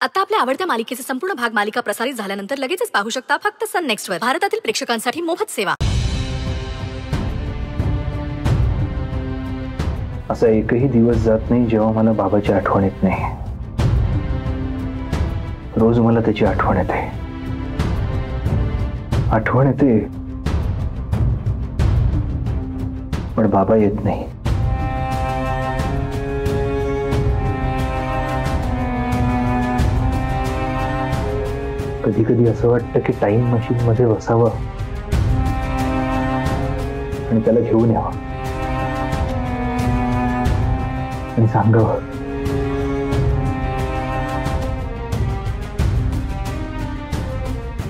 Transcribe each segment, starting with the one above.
आता आपल्या आवडत्या मालिकेचे संपूर्ण भाग मालिका प्रसारित झाल्यानंतर लगेचच पाहू शकता फक्त सन नेक्स्ट वर. भारतातील प्रेक्षकांसाठी मोफत सेवा. असा एकही दिवस जात नाही जेव्हा मला बाबाची आठवण येत नाही. रोज मला त्याची आठवण येते. पण बाबा येत नाही. कधी कधी असं वाटतं की टाइम मशीन मध्ये बसावं आणि त्याला घेऊन यावं आणि सांगावं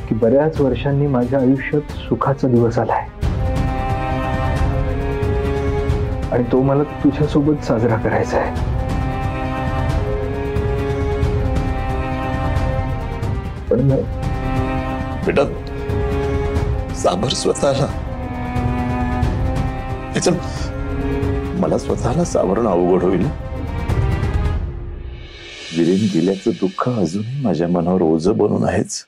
की बऱ्याच वर्षांनी माझ्या आयुष्यात सुखाचा दिवस आलाय आणि तो मला तुझ्यासोबत साजरा करायचा आहे. पण बेटा साबर स्वतःला मला स्वतःला सावरणं अवघड होईल. वीरेन गेल्याचं दुःख अजूनही माझ्या मनावर ओझं बनून आहेच.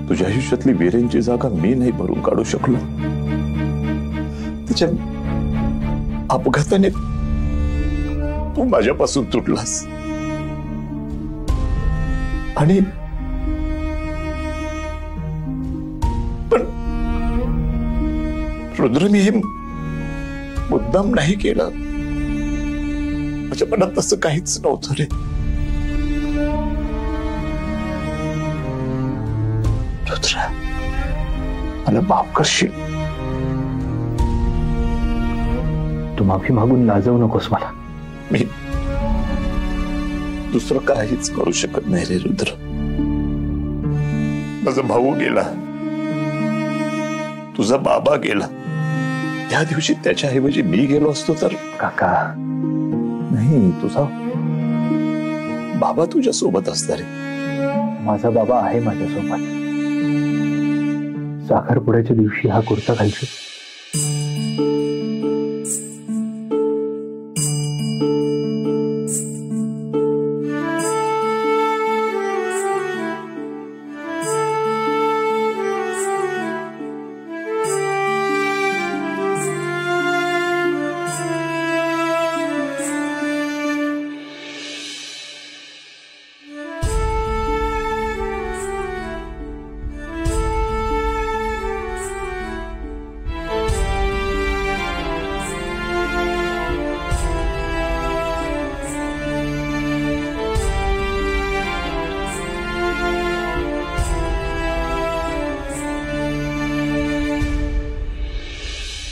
तुझ्या आयुष्यातली वीरेनची जागा मी नाही भरून काढू शकलो. त्याच्या अपघाताने तू माझ्यापासून तुटलास आणि पण रुद्र मी हे मुद्दाम नाही केलं. माझ्या मनात तसं काहीच नव्हतं रे. रुद्र मला माफ करशील. तू माफी मागून लाजवू नकोस मला. मी दुसरं काहीच करू शकत नाही रे रुद्र. माझा भाऊ गेला, तुझा बाबा गेला. त्या दिवशी त्याच्याऐवजी मी गेलो असतो तर. काका नाही, तुझा बाबा तुझ्या सोबत असता रे. माझा बाबा आहे माझ्यासोबत. साखरपुड्याच्या दिवशी हा कुर्ता घालशील.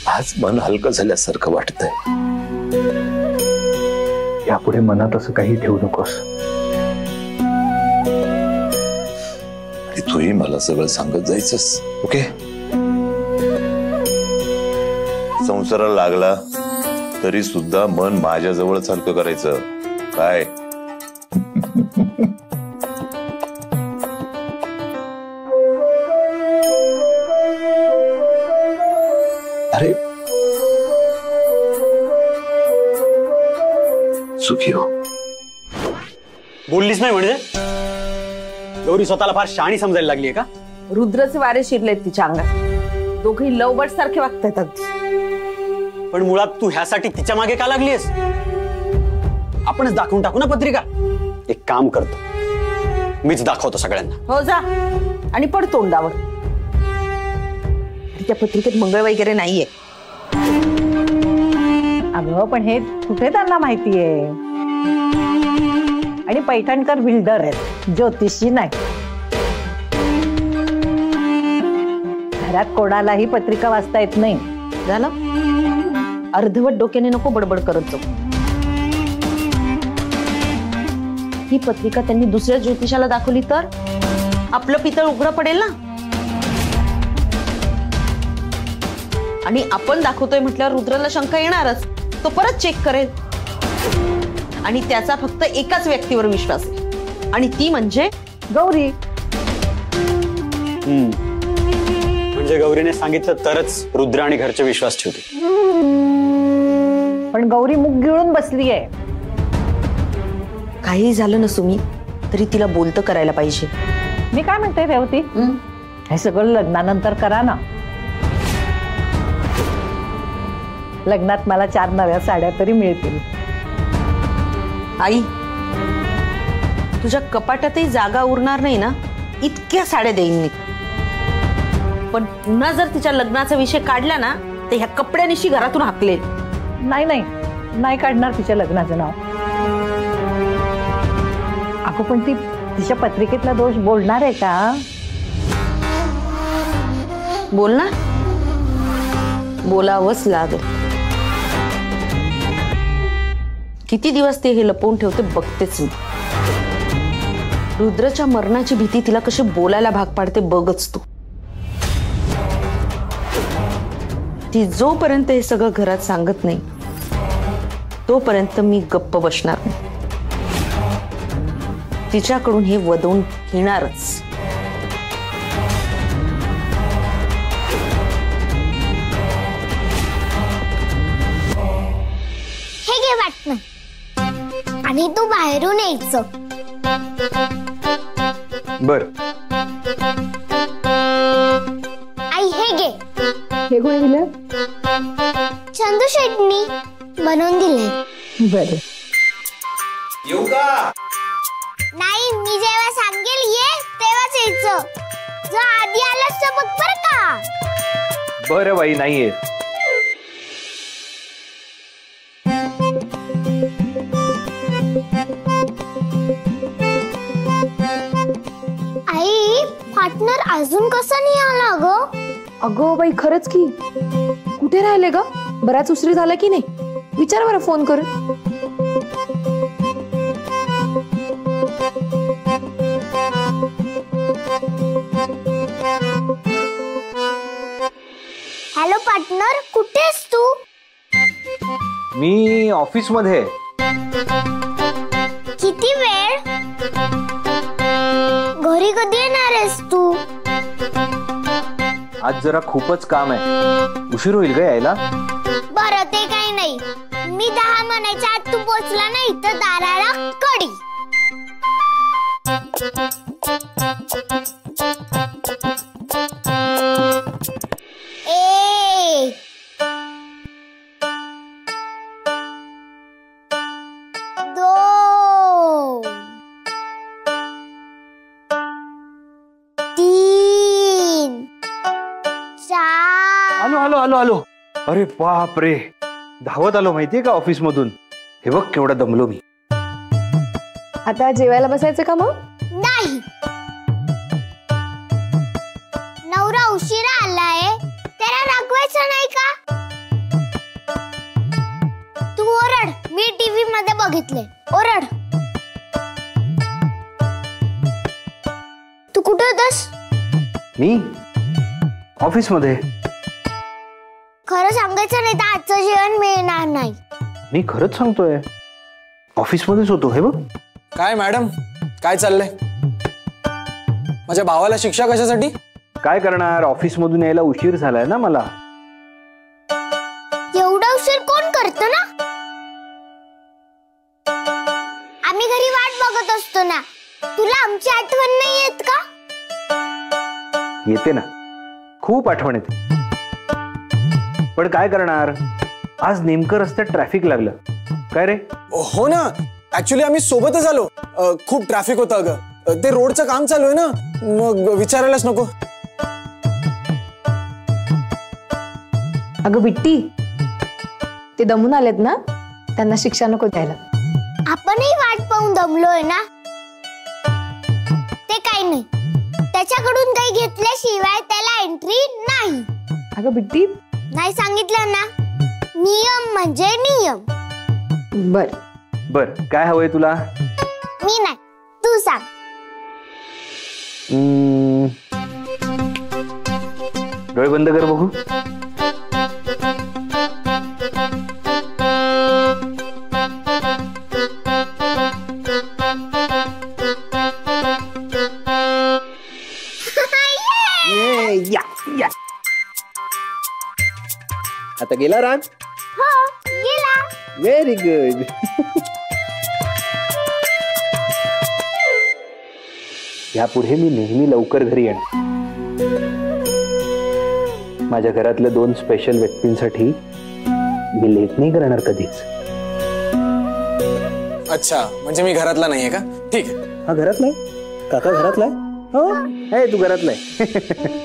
आज मन हलकं झाल्यासारखं वाटतंय. यापुढे मनात असं काही ठेवू नकोस. आणि तूही मला सगळं सांगत जायचंस. ओके. संसाराला लागला तरी सुद्धा मन माझ्या जवळ हलकं करायचं. काय अरे सुखी हो. बोललीच नाही म्हणजे गौरी स्वतःला फार शहाणी समजायला लागली आहे का? रुद्रचे वारे शिरलेत तिच्या अंगात. दोघही लवबट सारखे वागतायत अगदी. पण मुळात तू ह्यासाठी तिच्या मागे का लागलीस? आपणच दाखवून टाकू ना पत्रिका. एक काम करतो, मीच दाखवतो सगळ्यांना. हो जा आणि पड तोंडावर. त्या पत्रिकेत मंगळ वगैरे नाहीये. अगं पण हे कुठे त्यांना माहितीये? आणि पैठणकर बिल्डर आहेत, ज्योतिषी नाही. घरात कोणालाही पत्रिका वाचता येत नाही. झालं? अर्धवट डोक्याने नको बडबड करत जाऊ. ही पत्रिका त्यांनी दुसऱ्या ज्योतिषाला दाखवली तर आपलं पितळ उघडं पडेल ना. आणि आपण दाखवतोय म्हटल्यावर रुद्रला शंका येणारच. तो परत चेक करेल आणि त्याचा फक्त एकाच व्यक्तीवर विश्वास आहे आणि ती म्हणजे गौरी. म्हणजे गौरीने सांगितलं तरच रुद्र आणि घरचे विश्वास ठेवते. पण गौरी मुग गिळून बसलीये. काय काही झालं ना सुमी तरी तिला बोलतं करायला पाहिजे. मी काय म्हणते रेवती, हे सगळं लग्नानंतर करा ना. लग्नात मला 4 नव्या साड्या तरी मिळतील. आई, तुझ्या कपाटातही जागा उरणार नाही ना इतक्या साड्या देईन मी. पण पुन्हा जर तिच्या लग्नाचा विषय काढला ना तर ह्या कपड्यानिशी घरातून हाकलेल. नाही नाही, नाही काढणार तिच्या लग्नाचं नाव. अगं पण ती तिच्या पत्रिकेतला दोष बोलणार आहे का? बोल ना, बोलावंच लागेल. किती दिवस ते हे लपवून ठेवते बघतेच मी. रुद्रच्या मरणाची भीती तिला कशी बोलायला भाग पाडते बघच तू. ती जोपर्यंत हे सगळं घरात सांगत नाही तोपर्यंत मी गप्प बसणार नाही. तिच्याकडून हे वदवून घेणारच. हे घे वाटणं आणि तू बाहेरून यायचं. बर. आई हे घे. हे कोणी दिलं? चंदू शेटनी बनवून दिले. बरं. येऊ का? नाही, मी जेव्हा सांगेल ये तेव्हाच यायचं. जर आधी आलास तर बघ बरं का. बरं बाई, नाहीये. आई, पार्टनर अजून कसा नाही आला ग? अगं बाई, खरंच की कुठे राहिले ग? बराच उशीर झाला की नाही? विचार बरं फोन करून. हॅलो पार्टनर, कुठेस तू? मी ऑफिस मध्ये. किती वेळ? घरी कधी येणार आहेस तू? आज जरा खूपच काम आहे, उशीर होईल ग यायला. बरं, ते काही नाही. मी 10 म्हणायच्या आत तू पोचला नाही तर दाराला कडी. ए दो 3 4. आलो आलो आलो आलो. अरे बाप रे, धावत आलो माहितीये का ऑफिस मधून. हे बघ केवढा दमलो मी. आता जेवायला बसायचं का मग? नाही, नवरा उशिरा आलाय त्याला रागवायचं नाही का? तू ओरड, मी टीव्ही मध्ये बघितले. ओरड. तू कुठे होतास? मी ऑफिस मध्ये. खरं सांगायचं नाही तर आजचं जेवण मिळणार नाही. मी खरंच सांगतोय, ऑफिस मध्येच होतो. हे बघ. काय मॅडम, काय चाललंय? माझ्या भावाला शिक्षा कशासाठी? काय करणार, ऑफिस मधून यायला उशीर झालाय ना मला. एवढा उशीर कोण करतो ना? आम्ही घरी वाट बघत असतो ना. तुला आमची आठवण नाही येत का? येते ना, खूप आठवण येते. पण काय करणार, आज नेमकं रस्त्यात ट्रॅफिक लागलं. काय रे? हो ना, ऍक्च्युली आम्ही सोबतच आलो. खूप ट्रॅफिक होतं अगं. ते रोडचं काम चालू आहे ना, मग विचारायलाच नको. अगं बिट्टी, ते दमून आलेत ना, त्यांना शिक्षा नको द्यायला. आपणही वाट पाहून दमलोय ना. ते काही नाही, त्याच्याकडून काही घेतल्याशिवाय त्याला एंट्री नाही. अगं बिट्टी, नाही सांगितलं ना, नियम म्हणजे नियम. बर बर, काय हवंय तुला? मी नाही, तू सांग. डोळे बंद कर बघू. या या. आता गेला राज? हो, गेला. Very good. यापुढे मी नेहमी लवकर घरी येणार. माझ्या घरातल्या 2 स्पेशल व्यक्तींसाठी मी लेट नाही करणार कधीच. अच्छा, म्हणजे मी घरातला नाहीये का? ठीक आहे. हा घरातला आहे काका, घरातला आहे. हो आहे, तू घरातला आहे.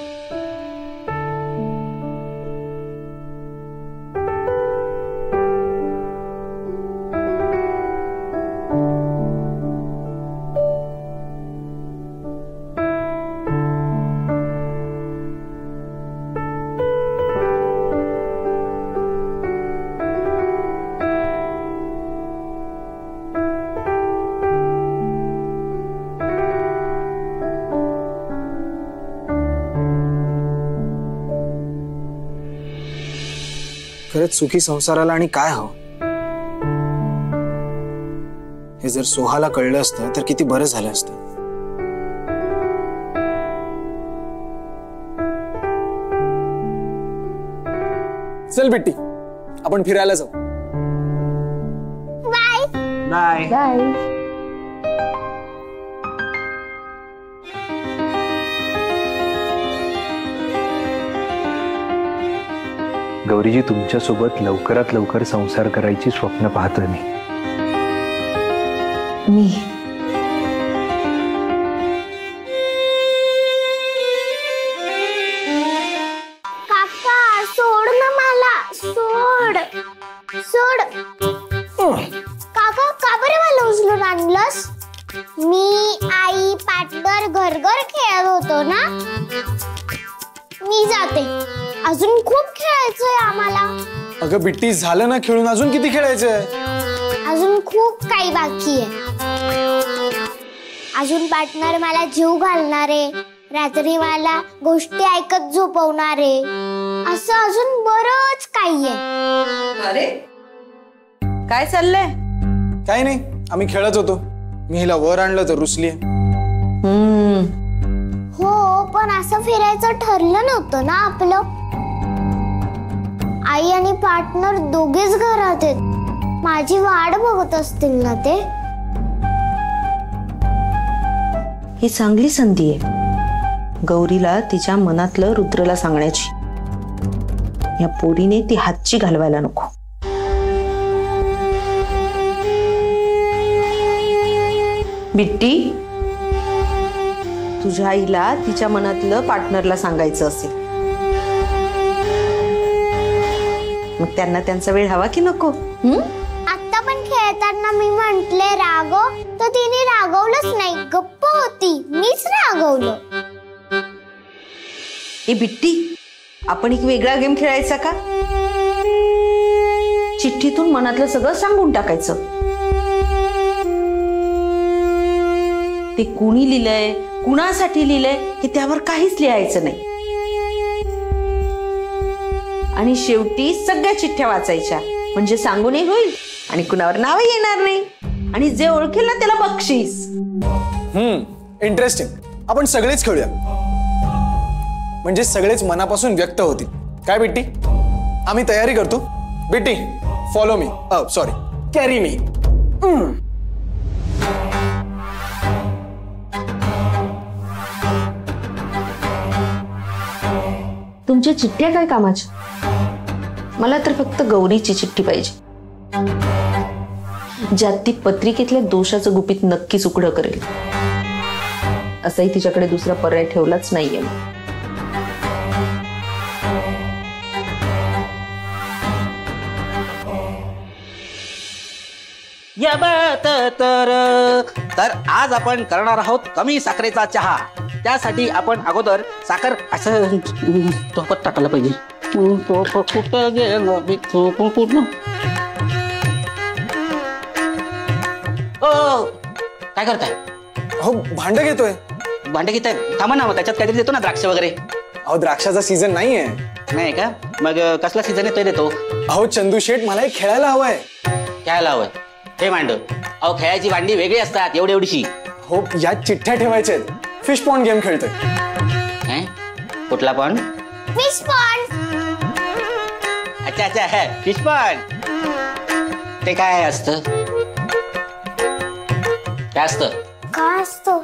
खरंच सुखी संसाराला आणि काय हवं हे जर सोहाला कळलं असतं तर किती बरं झालं असतं. चल बिट्टी, आपण फिरायला जाऊ. Bye bye. बाय. गौरीजी, तुमच्यासोबत लवकरात लवकर संसार करायची स्वप्न पाहतोय मी. काका सोड ना मला, सोड सोड. काका का बरं मला उचलून आणलंस? मी आई पार्टनर घर घर खेळत होतो ना. मी जाते, अजून खूप खेळायचंय आम्हाला. अगं बिट्टी, झालं ना खेळून, अजून किती खेळायचंय? अजून खूप काही बाकी आहे. अजून पार्टनर मला जीव घालणारे, रात्री मला गोष्टी ऐकत झोपवणारे, असं अजून बरंच काही आहे. अरे काय चाललंय? काही नाही, आम्ही खेळत होतो. मी हिला वर आणलं तर रुसलीये. हो, पण असं फिरायचं ठरलं नव्हतं ना आपलं. आई आणि पार्टनर दोघेच घरात आहेत. माझी वाट बघत असतील ना ते. ही चांगली संधी आहे गौरीला तिच्या मनातलं रुद्रला सांगण्याची. या पोरीने ती हातची घालवायला नको. बिट्टी, तुझ्या आईला तिच्या मनातलं पार्टनरला सांगायचं असेल, मग त्यांना त्यांचा वेळ हवा की नको? आता पण खेळताना मी म्हंटले रागव, तर तिने रागवलंच नाही, गप्प होती. मीच रागवलं. ए बिट्टी, आपण एक वेगळा गेम खेळायचा का? चिठ्ठीतून मनातलं सगळं सांगून टाकायचं. ते कुणी लिहिलंय, कुणासाठी लिहिलंय हे त्यावर काहीच लिहायचं नाही. आणि शेवटी सगळ्या चिठ्ठ्या वाचायच्या, म्हणजे सांगूनही होईल आणि कुणावर नावही येणार नाही. आणि जे ओळखेल ना त्याला बक्षीस. इंटरेस्टिंग. आपण सगळेच खेळूया, म्हणजे सगळेच मनापासून व्यक्त होतील. काय बिट्टी? आम्ही तयारी करतो. बिट्टी, फॉलो मी. सॉरी, कॅरी मी. तुमच्या चिठ्ठ्या काय कामाच्या? मला तर फक्त गौरीची चिठ्ठी पाहिजे, ज्यात ती पत्रिकेतल्या दोषाचं गुपित नक्कीच उघडं करेल. असंही तिच्याकडे दुसरा पर्याय ठेवलाच नाहीये. तर आज आपण करणार आहोत कमी साखरेचा चहा. त्यासाठी आपण अगोदर साखर असं टोपत टाकायला पाहिजे. कुठं गेलं कुठं? काय करताय? हो, भांड घेतोय. भांडे घेताय? थांबा ना, त्याच्यात काहीतरी देतो ना, द्राक्ष वगैरे. अहो, द्राक्षाचा सीझन नाहीये. नाही का? मग कसला सीझन आहे तो देतो? अहो चंदू शेठ, मला एक खेळायला हवंय. खेळायला हवंय? हे मांड. अहो, खेळायची भांडी वेगळी असतात, एवढीशी. हो, यात चिठ्ठ्या ठेवायच्या आहेत. फिश पॉन्ड गेम खेळतोय. कुठला पॉन्ड? Fish pond. अच्छा अच्छा, फिश पॉन्ड. ते काय असतं? काय असतं? काय असतं?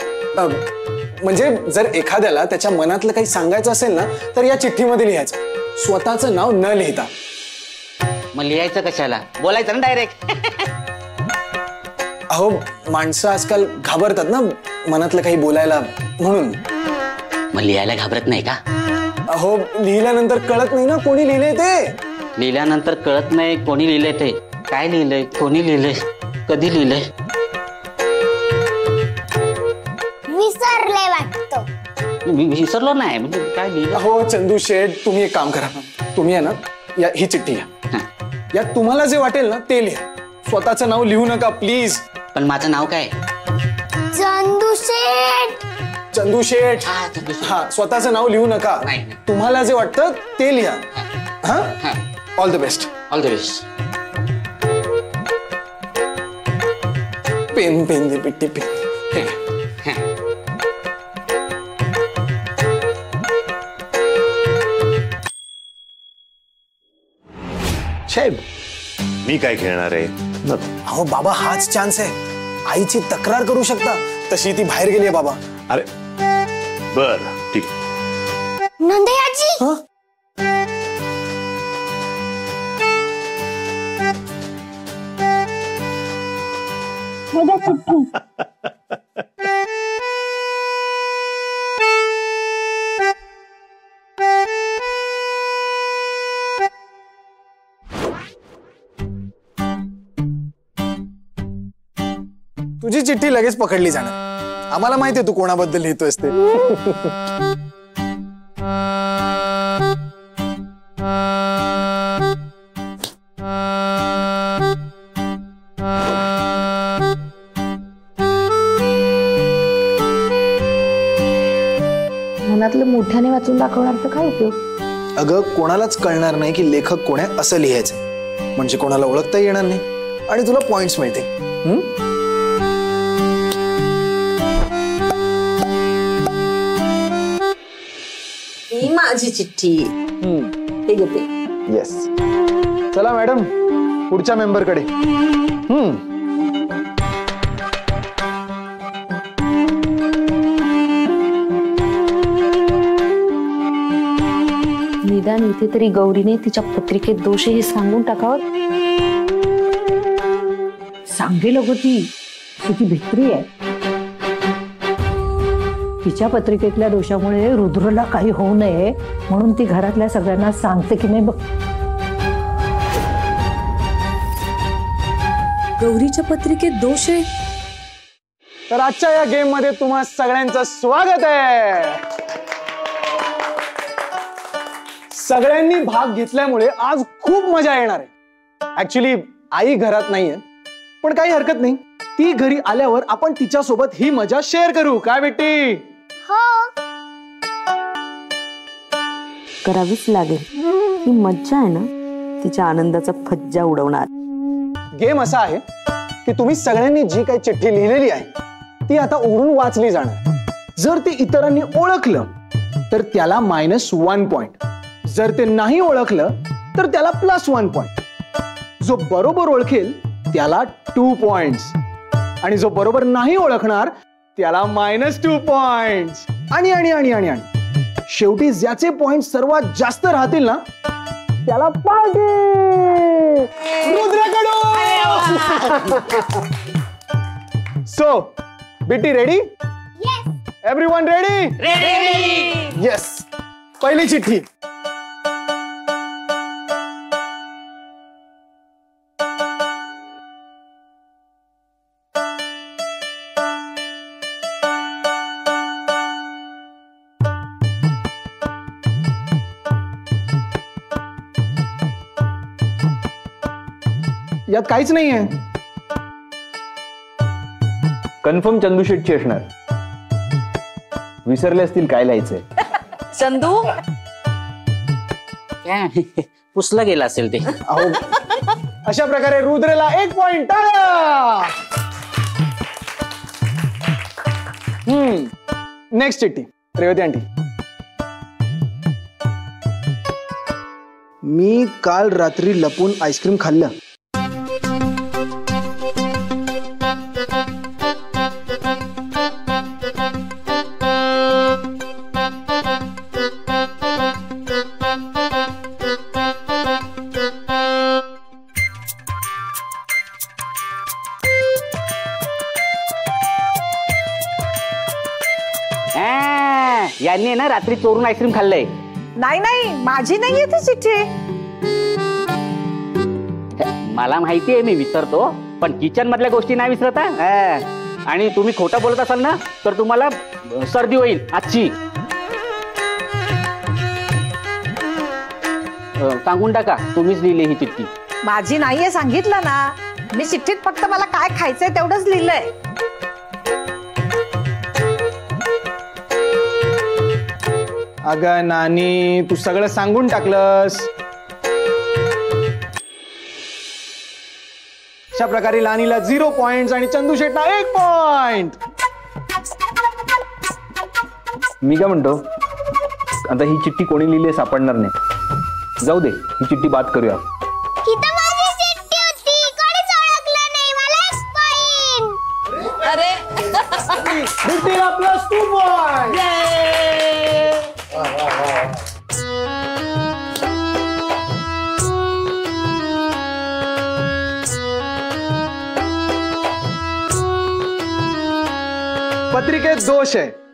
म्हणजे जर एखाद्याला त्याच्या मनातलं काही सांगायचं असेल ना तर या चिठ्ठीमध्ये लिहायचं, स्वतःचं नाव न लिहिता. मग लिहायचं कशाला, बोलायचं ना डायरेक्ट. अहो माणसं आजकाल घाबरतात ना मनातलं काही बोलायला, म्हणून. मग लिहायला घाबरत नाही का? अहो लिहिल्यानंतर कळत नाही ना कोणी लिहिलंय ते. लिहिल्यानंतर कळत नाही कोणी लिहिलंय ते. काय लिहिलंय, कोणी लिहिलंय, कधी लिहिलंय? विसरले वाटतं. मी विसरलो नाही, म्हणजे काय लिहिलं? अहो चंदू शेठ, तुम्ही एक काम करा, तुम्ही आहे ना ही चिठ्ठी घ्या, यात तुम्हाला जे वाटेल ना ते लिहा, स्वतःचं नाव लिहू नका प्लीज. पण माझं नाव काय? चंदू शेठ. चंदू शेठ. हा, स्वतःचं नाव लिहू नका, तुम्हाला जे वाटतं ते लिहा. हा, all the best. All the best. Pen pen दे पिट्टी पेन. साहेब मी काय खेळणार आहे? अहो बाबा हाच चान्स आहे, आईची तक्रार करू शकता, तशी ती बाहेर गेली आहे बाबा. अरे बर ठीक. नंदे आजी. तुझी चिठ्ठी लगेच पकडली जाणार, आम्हाला माहिती आहे तू कोणाबद्दल लिहितोयस ते. मनातलं मोठ्याने वाचून दाखवणार तर काय उपयोग? अगं कोणालाच कळणार नाही की लेखक कोण आहे असं लिहायचं, म्हणजे कोणाला ओळखता येणार नाही आणि तुला पॉइंट्स मिळतील. ही माझी चिठ्ठी. हे घे. येस. चला मॅडम पुढच्या मेंबरकडे. निदान इथे तरी गौरीने तिच्या पत्रिकेत दोष हे सांगून टाकावं. सांगेल अगं ती किती भित्री आहे. तिच्या पत्रिकेतल्या दोषामुळे रुद्रला काही होऊ नये म्हणून ती घरातल्या सगळ्यांना सांगते की नाही बघ. गौरीच्या पत्रिकेत दोष आहे. तर आजच्या या गेम मध्ये तुम्हा सगळ्यांचं स्वागत आहे. सगळ्यांनी भाग घेतल्यामुळे आज खूप मजा येणार आहे. ऍक्च्युली आई घरात नाहीये, पण काही हरकत नाही, ती घरी आल्यावर आपण तिच्या सोबत ही मजा शेअर करू. काय बेटी? हो. करावीच लागेल. ही मज्जा आहे ना, तिच्या आनंदाचा फज्जा उडवणार. गेम असा आहे की तुम्ही सगळ्यांनी जी काही चिठ्ठी लिहिलेली आहे ती आता उघडून वाचली जाणार. जर ते इतरांनी ओळखलं तर त्याला -1 पॉइंट, जर ते नाही ओळखलं तर त्याला +1 पॉइंट, जो बरोबर ओळखेल त्याला 2 पॉइंट्स आणि जो बरोबर नाही ओळखणार त्याला -2 पॉइंट्स. आणि आणि आणि आणि आणि शेवटी ज्याचे पॉइंट सर्वात जास्त राहतील ना त्याला पार्टी रुद्रकडून. सो बेटी ready? Everyone ready? Ready. Yes. पहिली चिठ्ठी. यात काहीच नाहीये. कन्फर्म चंदू शेटची असणार. विसरले असतील काय लिहायचंय. चंदू काय पुसला गेला असेल ते. अहो अशा प्रकारे रुद्रला 1 पॉइंट. नेक्स्ट चिठ्ठी. रेवती आंटी, मी काल रात्री लपून आईस्क्रीम खाल्लं. यांनी ना रात्री चोरून आईस्क्रीम खाल्लंय. नाही नाही, माझी नाहीये ती चिठ्ठी. मला माहितीये मी विसरतो, पण किचन मधल्या गोष्टी नाही विसरत. आणि तुम्ही खोटं बोलत असाल ना तर तुम्हाला सर्दी होईल आजची. सांगून टाका तुम्हीच लिहिली ही चिठ्ठी. माझी नाहीये सांगितलं ना. मी चिठ्ठीत फक्त मला काय खायचंय तेवढंच लिहिलंय. अगं नानी, तू सगळं सांगून टाकलंस. अशा प्रकारे लानीला 0 पॉइंट आणि चंदू शेटना 1 पॉइंट. मी काय म्हणतो, आता ही चिठ्ठी कोणी लिहिली सापडणार नाही. जाऊ दे, ही चिठ्ठी बाद करूया. ही तर माझी चिठ्ठी होती, कोणीच ओळखलं नाही. मला 1 पॉइंट. अरे बिट्टीला +2 पॉइंट. पत्रिकेत दोष आहे.